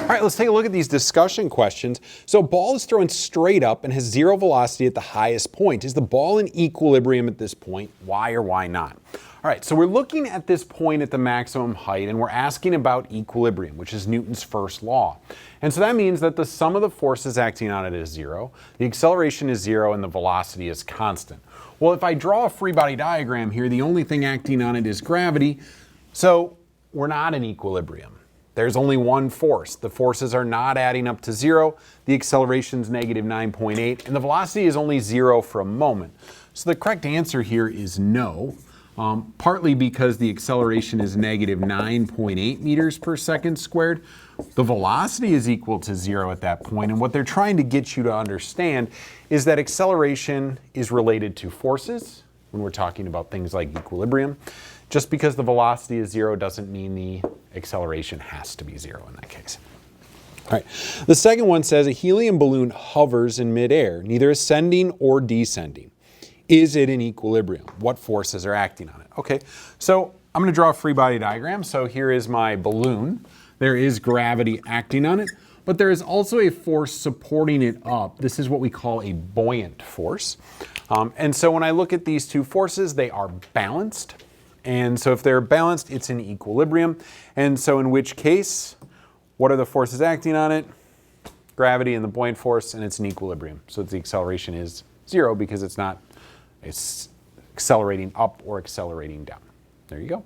All right, let's take a look at these discussion questions. So a ball is thrown straight up and has zero velocity at the highest point. Is the ball in equilibrium at this point? Why or why not? All right, so we're looking at this point at the maximum height and we're asking about equilibrium, which is Newton's first law. And so that means that the sum of the forces acting on it is zero, the acceleration is zero, and the velocity is constant. Well, if I draw a free body diagram here, the only thing acting on it is gravity, so we're not in equilibrium. There's only one force. The forces are not adding up to zero. The acceleration is negative 9.8, and the velocity is only zero for a moment. So the correct answer here is no, partly because the acceleration is negative 9.8 meters per second squared. The velocity is equal to zero at that point, and what they're trying to get you to understand is that acceleration is related to forces when we're talking about things like equilibrium. Just because the velocity is zero doesn't mean the acceleration has to be zero in that case. All right. The second one says a helium balloon hovers in midair, neither ascending or descending. Is it in equilibrium? What forces are acting on it? Okay, so I'm going to draw a free body diagram. So here is my balloon. There is gravity acting on it, but there is also a force supporting it up. This is what we call a buoyant force. And so when I look at these two forces, they are balanced. And so if they're balanced, it's in equilibrium. And so in which case, what are the forces acting on it? Gravity and the buoyant force, and it's in equilibrium. So the acceleration is zero because it's accelerating up or accelerating down. There you go.